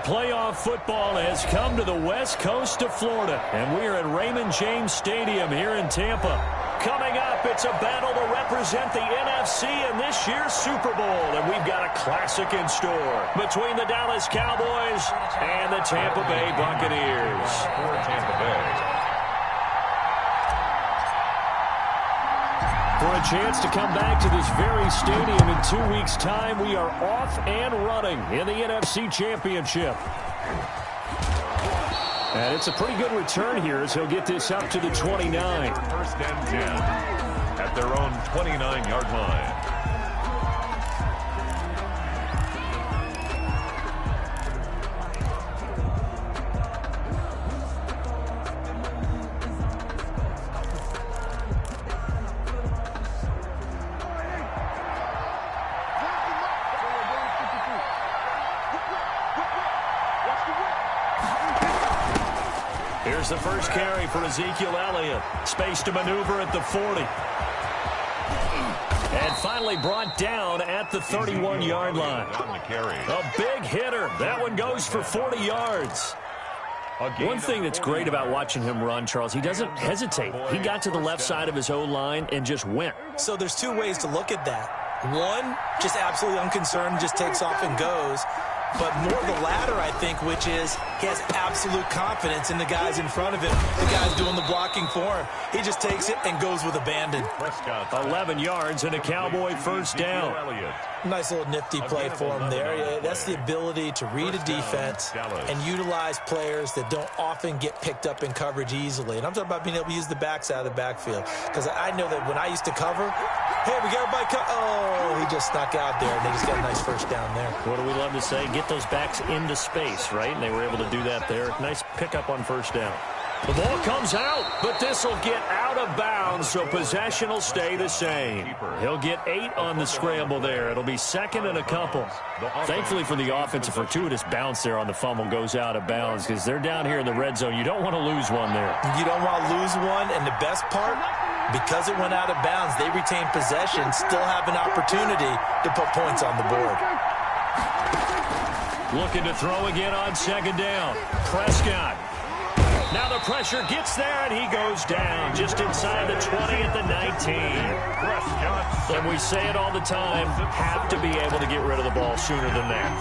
Playoff football has come to the west coast of Florida, and we are at Raymond James Stadium here in Tampa. Coming up, it's a battle to represent the NFC in this year's Super Bowl, and we've got a classic in store between the Dallas Cowboys and the Tampa Bay Buccaneers. For Tampa Bay. For a chance to come back to this very stadium in 2 weeks' time, we are off and running in the NFC Championship. And it's a pretty good return here as he'll get this up to the 29. First and 10 at their own 29-yard line. Here's the first carry for Ezekiel Elliott. Space to maneuver at the 40. And finally brought down at the 31-yard line. A big hitter. That one goes for 40 yards. One thing that's great about watching him run, Charles, he doesn't hesitate. He got to the left side of his O-line and just went. So there's two ways to look at that. One, just absolutely unconcerned, just takes off and goes. But more the latter, I think, which is he has absolute confidence in the guys in front of him, the guys doing the blocking for him. He just takes it and goes with abandon. 11 yards and a Cowboy first down. Nice little nifty play for him there. Yeah, that's the ability to read a defense and utilize players that don't often get picked up in coverage easily. And I'm talking about being able to use the backs out of the backfield. Because I know that when I used to cover, hey, we got everybody oh, he just snuck out there, and they just got a nice first down there. What do we love to say? Get those backs into space, right? And they were able to do that there. Nice pickup on first down. The ball comes out, but this will get out of bounds, so possession will stay the same. He'll get 8 on the scramble there. It'll be second and a couple. Thankfully for the offense, a fortuitous bounce there on the fumble goes out of bounds because they're down here in the red zone. You don't want to lose one there. You don't want to lose one, and the best part, because it went out of bounds, they retain possession, still have an opportunity to put points on the board. Looking to throw again on second down. Prescott. Now the pressure gets there, and he goes down just inside the 20 at the 19. And we say it all the time, have to be able to get rid of the ball sooner than that.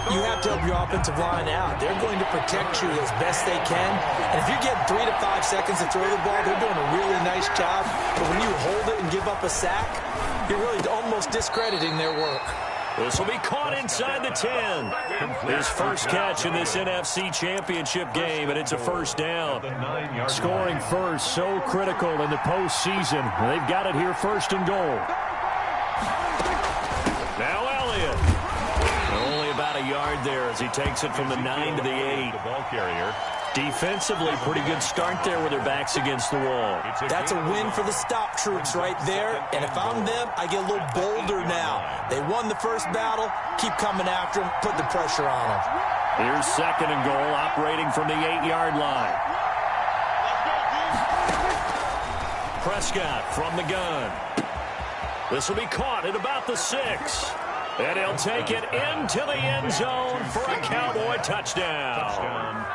You have to help your offensive line out. They're going to protect you as best they can. And if you get 3 to 5 seconds to throw the ball, they're doing a really nice job. But when you hold it and give up a sack, you're really almost discrediting their work. This will be caught inside the 10. His first catch in this NFC Championship game, and it's a first down. Scoring first, so critical in the postseason. They've got it here first and goal. Now Elliott. Only about a yard there as he takes it from the 9 to the 8. The ball carrier. Defensively, pretty good start there with their backs against the wall. That's a win for the stop troops right there. And if I'm them, I get a little bolder now. They won the first battle. Keep coming after them. Put the pressure on them. Here's second and goal, operating from the 8-yard line. Prescott from the gun. This will be caught at about the 6. And he'll take it into the end zone for a Cowboy touchdown.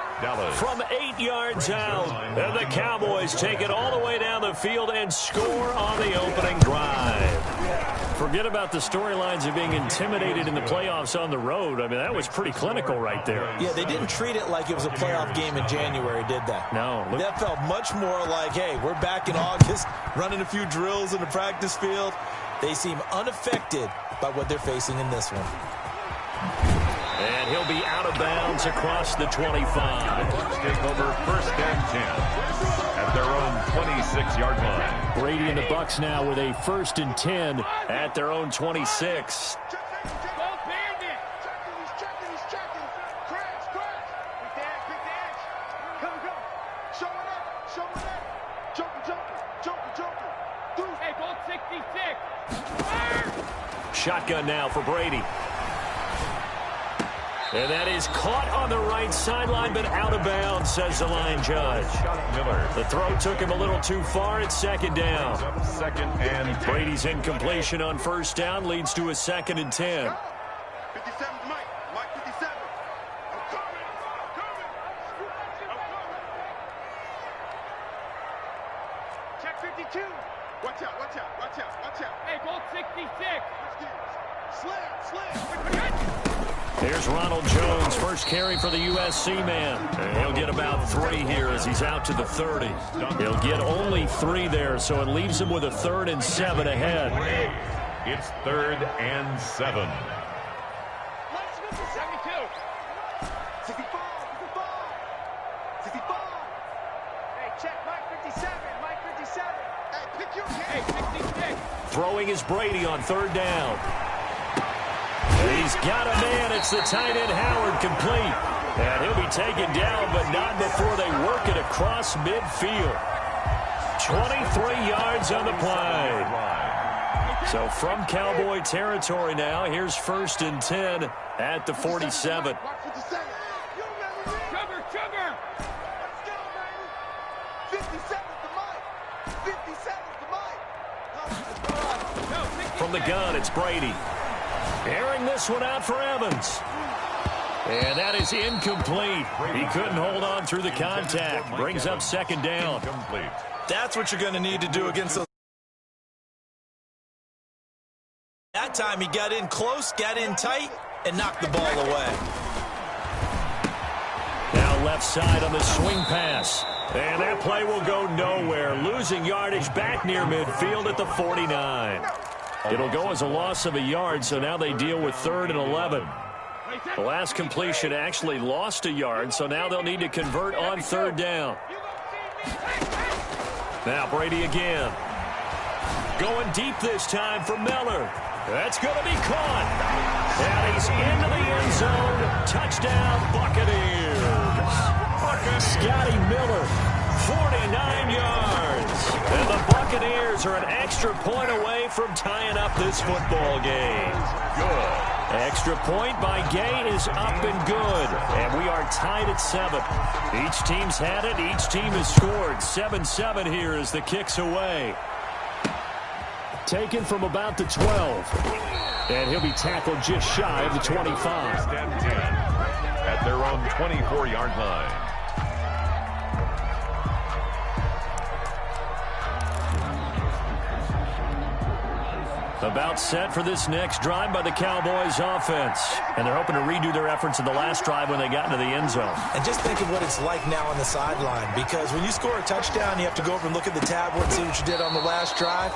From 8 yards out, and the Cowboys take it all the way down the field and score on the opening drive. Forget about the storylines of being intimidated in the playoffs on the road. I mean, that was pretty clinical right there. Yeah, they didn't treat it like it was a playoff game in January, did they? No. That felt much more like, hey, we're back in August, running a few drills in the practice field. They seem unaffected by what they're facing in this one. And he'll be out of bounds across the 25. Take over first and 10 at their own 26-yard line. Brady and the Bucs now with a first and 10 at their own 26. Shotgun now for Brady. And that is caught on the right sideline, but out of bounds, says the line judge. The throw took him a little too far. It's second down. Second and 10. Brady's incompletion on first down leads to a second and 10. 57, Mike 57. I'm coming. Here's Ronald Jones, first carry for the USC man. And he'll get about 3 here as he's out to the 30. He'll get only 3 there, so it leaves him with a 3rd and 7 ahead. It's 3rd and 7. Throwing is Brady on 3rd down. And he's got a man. It's the tight end Howard, complete. And he'll be taken down, but not before they work it across midfield. 23 yards on the play. So from Cowboy territory now, here's 1st and 10 at the 47. From the gun, it's Brady. Airing this one out for Evans. And that is incomplete. He couldn't hold on through the contact. Brings up 2nd down. That's what you're going to need to do against those. That time he got in close, got in tight, and knocked the ball away. Now left side on the swing pass. And that play will go nowhere. Losing yardage back near midfield at the 49. It'll go as a loss of a yard, so now they deal with 3rd and 11. The last completion actually lost a yard, so now they'll need to convert on 3rd down. Now Brady again. Going deep this time for Miller. That's going to be caught. And he's into the end zone. Touchdown, Buccaneers. Scotty Miller, 49 yards. And the Buccaneers are an extra point away from tying up this football game. Good. Extra point by Gay is up and good. And we are tied at 7. Each team's had it. Each team has scored. 7-7 here as the kick's away. Taken from about the 12. And he'll be tackled just shy of the 25. At their own 24-yard line. About set for this next drive by the Cowboys offense. And they're hoping to redo their efforts in the last drive when they got into the end zone. And just think of what it's like now on the sideline, because when you score a touchdown, you have to go over and look at the tablet and see what you did on the last drive.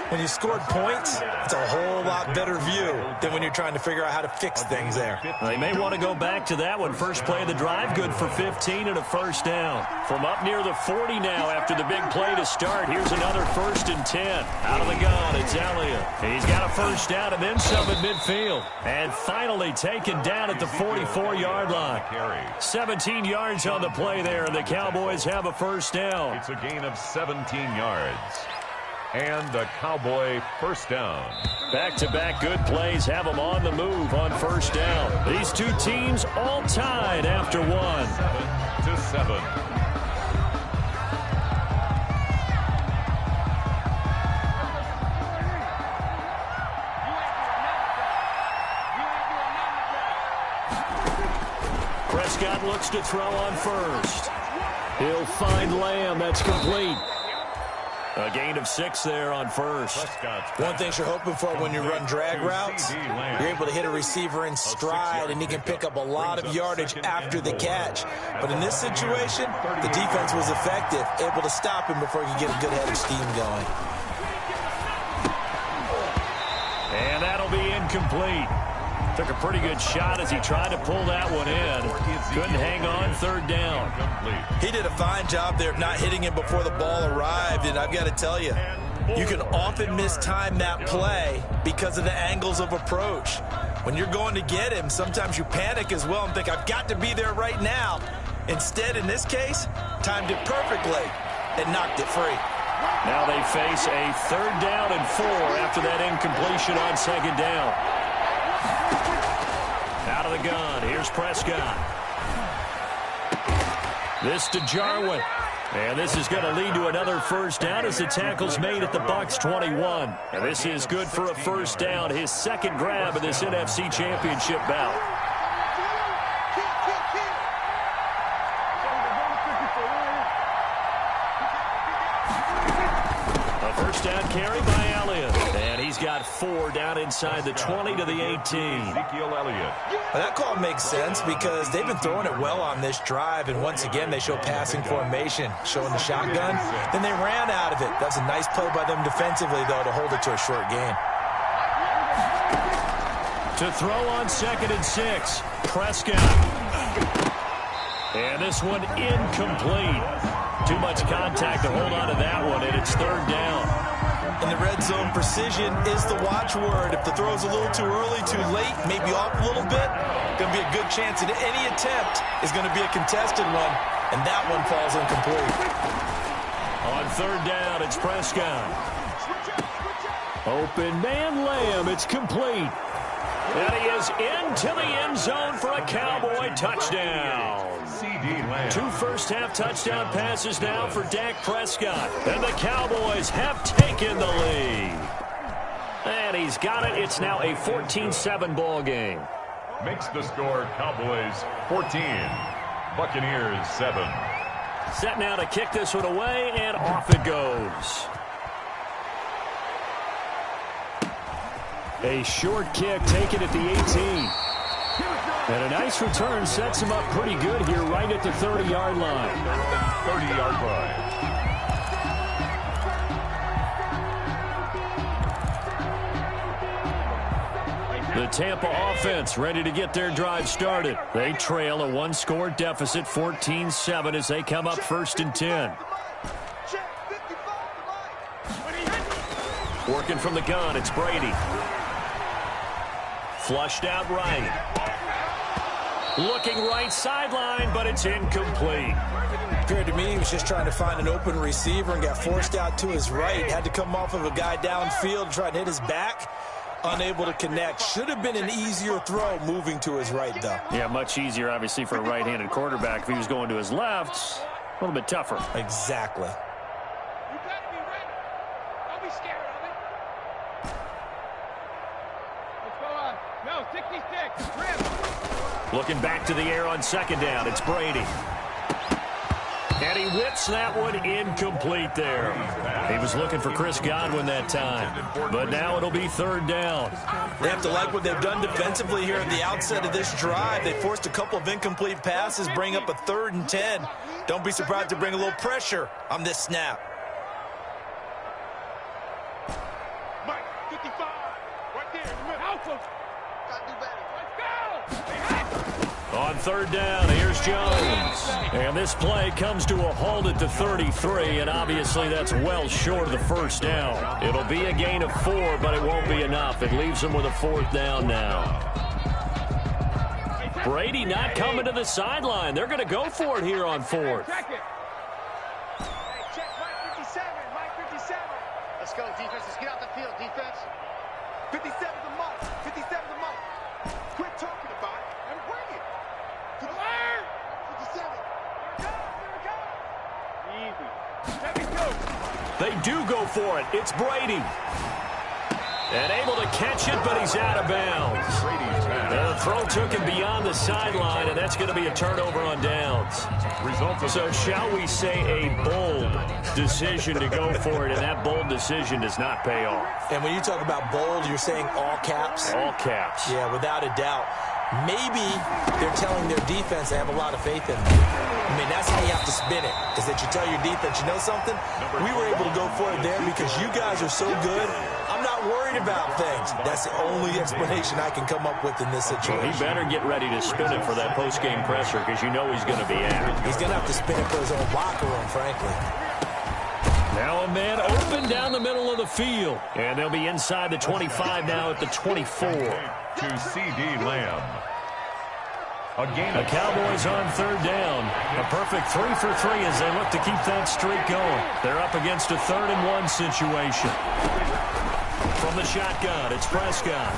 When you scored points, it's a whole lot better view than when you're trying to figure out how to fix things there. They may want to go back to that one. First play of the drive, good for 15 and a 1st down. From up near the 40 now after the big play to start, here's another 1st and 10. Out of the gun, it's Elliott. He's got a 1st down and then some at midfield. And finally taken down at the 44-yard line. 17 yards on the play there, and the Cowboys have a 1st down. It's a gain of 17 yards. And a Cowboy 1st down. Back-to-back good plays have them on the move on 1st down. These two teams all tied after 1. 7-7. Prescott looks to throw on 1st. He'll find Lamb. That's complete. A gain of 6 there on 1st. One thing you're hoping for when you run drag routes, you're able to hit a receiver in stride, and he can pick up a lot of yardage after the catch. But in this situation, the defense was effective, able to stop him before he could get a good head of steam going. And that'll be incomplete. Took a pretty good shot as he tried to pull that one in. Couldn't hang on 3rd down. He did a fine job there of not hitting him before the ball arrived, and I've got to tell you, you can often mistime that play because of the angles of approach. When you're going to get him, sometimes you panic as well and think, I've got to be there right now. Instead, in this case, timed it perfectly and knocked it free. Now they face a 3rd down and 4 after that incompletion on 2nd down. Out of the gun, here's Prescott. This to Jarwin. And this is going to lead to another 1st down as the tackle's made at the Bucs 21. And this is good for a 1st down, his 2nd grab of this NFC Championship bout. A 1st down carry by Elliott. And he's got 4 down inside the 20 to the 18. Ezekiel Elliott. Well, that call makes sense because they've been throwing it well on this drive, and once again they show passing formation, showing the shotgun. Then they ran out of it. That's a nice play by them defensively, though, to hold it to a short gain. To throw on 2nd and 6, Prescott. And this one incomplete. Too much contact to hold on to that one, and it's 3rd down. In the red zone, precision is the watchword. If the throw's a little too early, too late, maybe off a little bit, going to be a good chance that any attempt is going to be a contested one, and that one falls incomplete. On 3rd down, it's Prescott. Open man Lamb, it's complete. And he is into the end zone for a Cowboy touchdown. Two first-half touchdown passes now for Dak Prescott. And the Cowboys have taken the lead. And he's got it. It's now a 14-7 ball game. Makes the score Cowboys 14, Buccaneers 7. Set now to kick this one away, and off it goes. A short kick taken at the 18. And a nice return sets him up pretty good here right at the 30-yard line. 30-yard line. The Tampa offense ready to get their drive started. They trail a 1-score deficit, 14-7, as they come up 1st and 10. Working from the gun, it's Brady. Flushed out right. Looking right sideline, but it's incomplete. Appeared to me he was just trying to find an open receiver and got forced out to his right. Had to come off of a guy downfield, try to hit his back. Unable to connect. Should have been an easier throw moving to his right, though. Yeah, much easier, obviously, for a right-handed quarterback. If he was going to his left, a little bit tougher. Exactly. You better be ready. Don't be scared of it. Let's go on. No, 66. Rip. Looking back to the air on 2nd down. It's Brady. And he whips that one incomplete there. He was looking for Chris Godwin that time. But now it'll be 3rd down. They have to like what they've done defensively here at the outset of this drive. They forced a couple of incomplete passes, bring up a 3rd and 10. Don't be surprised to bring a little pressure on this snap. Mike, 55. Right there in the middle. Out. Gotta do better. Let's go. On 3rd down, here's Jones. And this play comes to a halt at the 33, and obviously that's well short of the 1st down. It'll be a gain of 4, but it won't be enough. It leaves them with a 4th down now. Brady not coming to the sideline. They're going to go for it here on 4th. Check it. Hey, check Mike 57. Mike 57. Let's go, defense. Let's get out the field, defense. 57 the mark. 57 the mark. Quit talking about it and bring it. To the line. 57. Here we go. Easy. Let me go. They do go for it. It's Brady. And able to catch it, but he's out of bounds. The throw took him beyond the sideline, and that's going to be a turnover on downs. So shall we say a bold decision to go for it, and that bold decision does not pay off. And when you talk about bold, you're saying all caps? All caps. Yeah, without a doubt. Maybe they're telling their defense they have a lot of faith in them. I mean, that's how you have to spin it, is that you tell your defense, you know something? We were able to go for it there because you guys are so good. I'm not worried about things. That's the only explanation I can come up with in this situation. He better get ready to spin it for that post-game presser because you know he's going to be at it. He's going to have to spin it for his own locker room, frankly. Now a man open down the middle of the field. And they'll be inside the 25 now at the 24. To C.D. Lamb. The Cowboys on 3rd down. A perfect 3 for 3 as they look to keep that streak going. They're up against a 3rd and 1 situation. From the shotgun, it's Prescott.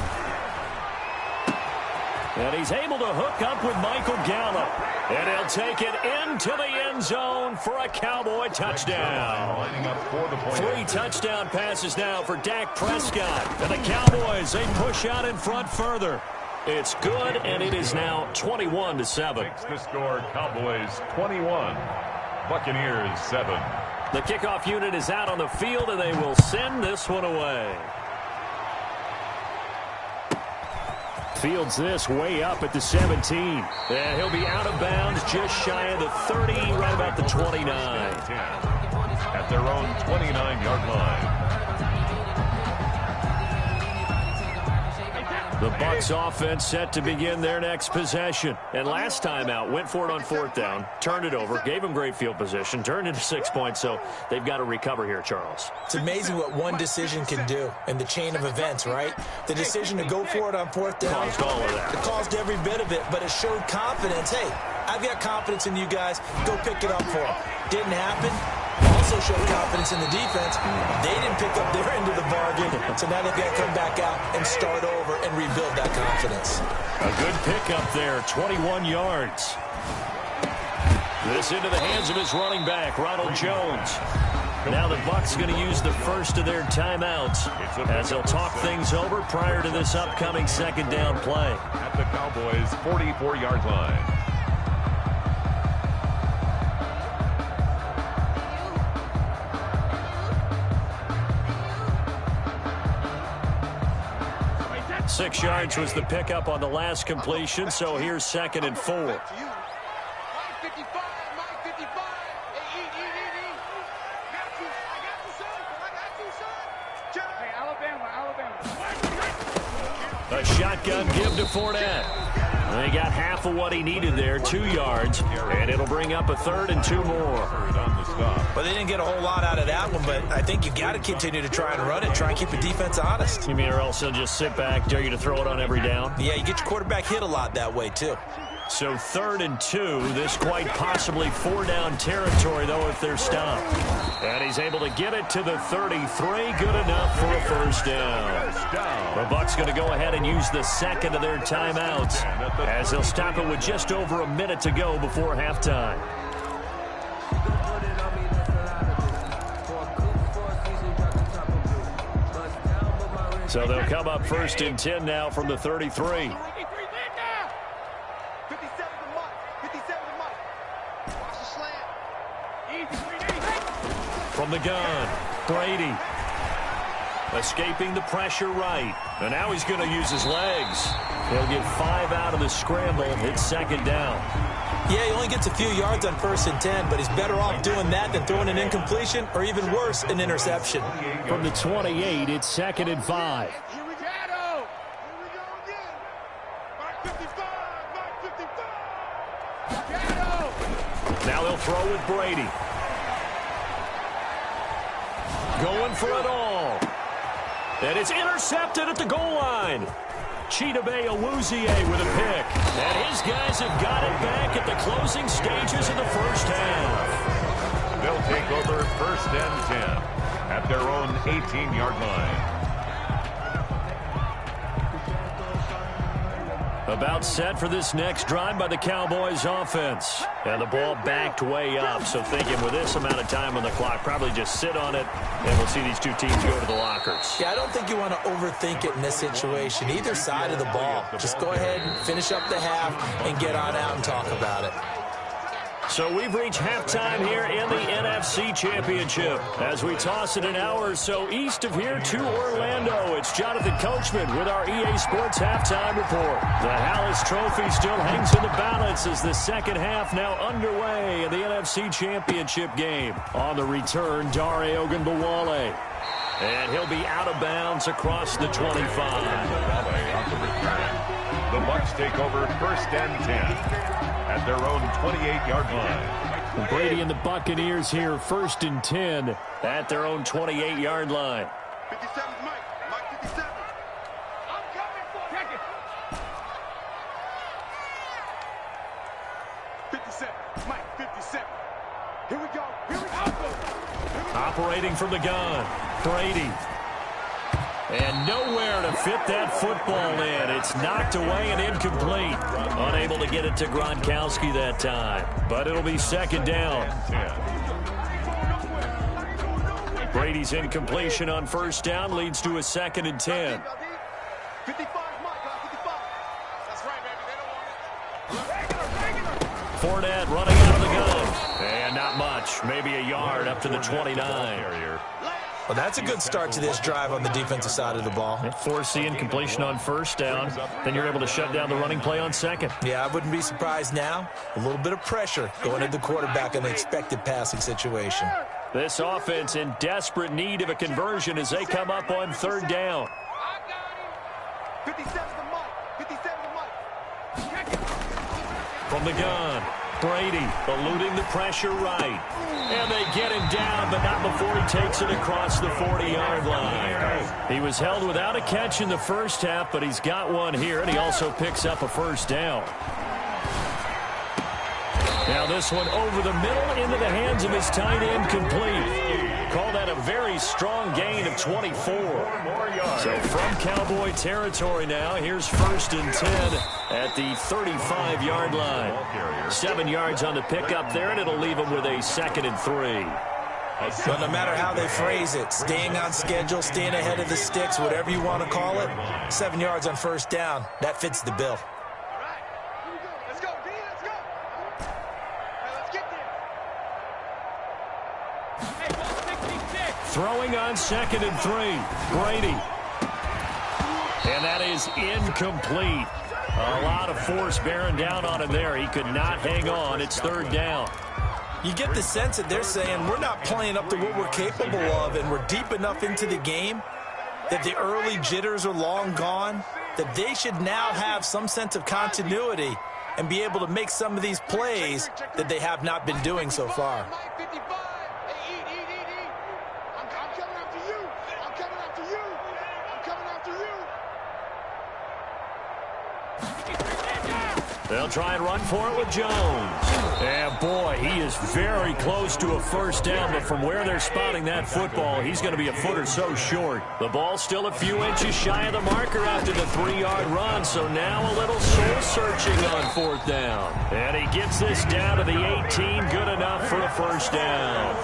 And he's able to hook up with Michael Gallup. And he'll take it into the end zone for a Cowboy touchdown. 3 touchdown passes now for Dak Prescott. And the Cowboys, they push out in front further. It's good, and it is now 21-7. Makes the score Cowboys 21, Buccaneers 7. The kickoff unit is out on the field, and they will send this one away. Fields this way up at the 17. And he'll be out of bounds just shy of the 30, right about the 29. At their own 29-yard line. The Bucs offense set to begin their next possession. And last time out, went for it on 4th down, turned it over, gave them great field position, turned into 6 points, so they've got to recover here, Charles. It's amazing what one decision can do in the chain of events, right? The decision to go for it on 4th down. Caused all of that. It caused every bit of it, but it showed confidence. Hey, I've got confidence in you guys. Go pick it up for them. Didn't happen. Also showed confidence in the defense. They didn't pick up their end of the bargain, so now they've got to come back out and start over and rebuild that confidence. A good pickup there, 21 yards. This into the hands of his running back, Ronald Jones. Now the Bucs going to use the first of their timeouts as they'll talk things over prior to this upcoming 2nd down play. At the Cowboys' 44-yard line. Six yards was the pickup on the last completion, so here's 2nd and 4. Mike 55, Mike 55. Hey, Alabama. A shotgun give to Fournette. And he got half of what he needed there, 2 yards, and it'll bring up a 3rd and 2 more. Well, they didn't get a whole lot out of that one, but I think you got to continue to try and run it, try and keep the defense honest. You mean or else he'll just sit back, dare you to throw it on every down? Yeah, you get your quarterback hit a lot that way, too. So 3rd and 2, this quite possibly 4-down territory, though, if they're stopped. And he's able to get it to the 33, good enough for a 1st down. The Bucs going to go ahead and use the 2nd of their timeouts as they'll stop it with just over a minute to go before halftime. So they'll come up 1st and 10 now from the 33. From the gun, Brady. Escaping the pressure right. And now he's going to use his legs. He'll get 5 out of the scramble. It's 2nd down. Yeah, he only gets a few yards on 1st and 10, but he's better off doing that than throwing an incompletion or even worse, an interception. From the 28, it's 2nd and 5. Here we go. Here we go again. Mike 55, Mike 55. Now they'll throw with Brady. Going for it all. And it's intercepted at the goal line. Chidobe Awuzie with a pick. And his guys have got it back at the closing stages of the 1st half. They'll take over 1st and 10 at their own 18-yard line. About set for this next drive by the Cowboys offense. And the ball backed way up, so thinking with this amount of time on the clock, probably just sit on it, and we'll see these two teams go to the lockers. Yeah, I don't think you want to overthink it in this situation, either side of the ball. Just go ahead and finish up the half and get on out and talk about it. So we've reached halftime here in the NFC Championship. As we toss it an hour or so east of here to Orlando, it's Jonathan Coachman with our EA Sports Halftime Report. The Hallis Trophy still hangs in the balance as the 2nd half now underway in the NFC Championship game. On the return, Dare Ogunbowale. And he'll be out of bounds across the 25. The Bucs take over 1st and 10 at their own 28-yard line. Brady and the Buccaneers here 1st and 10 at their own 28-yard line. 57 Mike. Mike 57. I'm coming for it. 57. Mike 57. Here we go. Here we go. Operating from the gun, Brady. And nowhere to fit that football in. It's knocked away and incomplete. Unable to get it to Gronkowski that time. But it'll be 2nd down. Brady's incompletion on 1st down leads to a 2nd and 10. 55 Mike. 55. That's right, baby. They don't want it. Fournette running out of the gun. And not much. Maybe a yard up to the 29. Well, that's a good start to this drive on the defensive side of the ball. Force the incompletion on first down. Then you're able to shut down the running play on second. Yeah, I wouldn't be surprised now. A little bit of pressure going at the quarterback in an expected passing situation. This offense in desperate need of a conversion as they come up on third down. 57 to Mike. 57 to Mike. From the gun, Brady eluding the pressure right. And they get him down, but not before he takes it across the 40-yard line. He was held without a catch in the first half, but he's got one here, and he also picks up a first down. Now this one over the middle into the hands of his tight end, complete. Call that a very strong gain of 24. So from Cowboy territory now, here's 1st and 10 at the 35-yard line. 7 yards on the pickup there, and it'll leave him with a 2nd and 3. So no matter how they phrase it, staying on schedule, staying ahead of the sticks, whatever you want to call it, 7 yards on first down, that fits the bill. Throwing on 2nd and 3, Brady. And that is incomplete. A lot of force bearing down on him there. He could not hang on. It's 3rd down. You get the sense that they're saying we're not playing up to what we're capable of, and we're deep enough into the game that the early jitters are long gone, that they should now have some sense of continuity and be able to make some of these plays that they have not been doing so far. They'll try and run for it with Jones. And boy, he is very close to a first down, but from where they're spotting that football, he's going to be a foot or so short. The ball's still a few inches shy of the marker after the 3-yard run, so now a little soul-searching on 4th down. And he gets this down to the 18, good enough for a first down.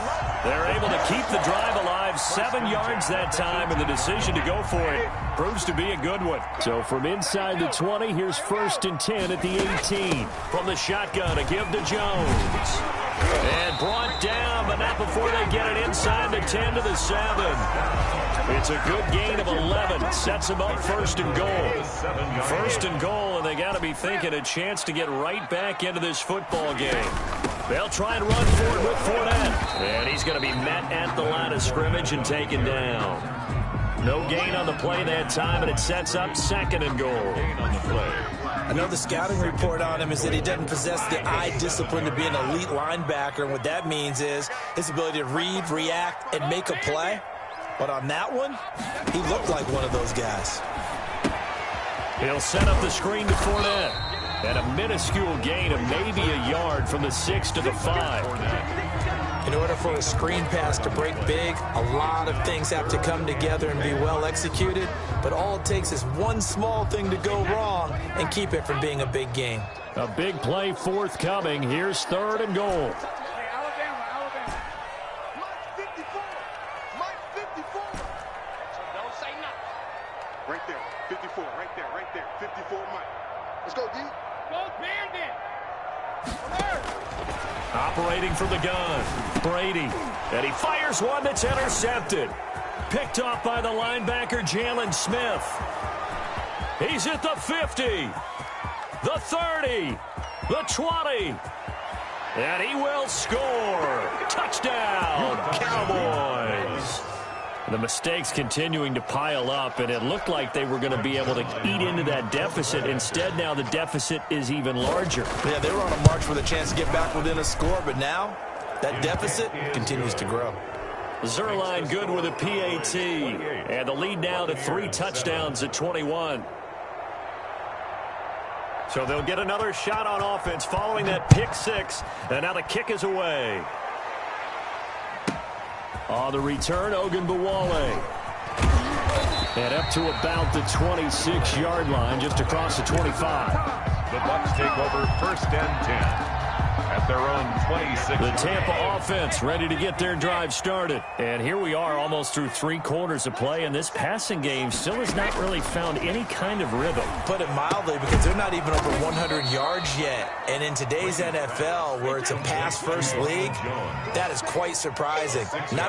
They're able to keep the drive alive, 7 yards that time, and the decision to go for it proves to be a good one. So from inside the 20, here's 1st and 10 at the 18. From the shotgun, a give to Jones. And brought down, but not before they get it inside the 10 to the 7. It's a good gain of 11. Sets them up 1st and goal. 1st and goal, and they got to be thinking a chance to get right back into this football game. They'll try and run for it with Fournette. And he's going to be met at the line of scrimmage and taken down. No gain on the play that time, and it sets up 2nd and goal. I know the scouting report on him is that he doesn't possess the eye discipline to be an elite linebacker, and what that means is his ability to read, react, and make a play. But on that one, he looked like one of those guys. He'll set up the screen to Fournette. And a minuscule gain of maybe a yard from the 6 to the 5. In order for a screen pass to break big, a lot of things have to come together and be well executed. But all it takes is one small thing to go wrong and keep it from being a big game. A big play forthcoming. Here's 3rd and goal. Right there, 54, right there, 54, Mike. Let's go, D. Operating from the gun, Brady. And he fires one that's intercepted. Picked off by the linebacker, Jalen Smith. He's at the 50, the 30, the 20. And he will score. Touchdown, Cowboys. The mistakes continuing to pile up, and it looked like they were going to be able to eat into that deficit. Instead, now the deficit is even larger. Yeah, they were on a march with a chance to get back within a score, but now that deficit continues to grow. Zerline good with a PAT, and the lead now to 3 touchdowns at 21. So they'll get another shot on offense following that pick 6, and now the kick is away. On the return, Ogunbowale. And up to about the 26-yard line, just across the 25. The Bucs take over 1st and 10 at their own 26. The Tampa offense ready to get their drive started. And here we are almost through 3 quarters of play, and this passing game still has not really found any kind of rhythm. Put it mildly, because they're not even over 100 yards yet. And in today's NFL, where it's a pass-first league, that is quite surprising. Not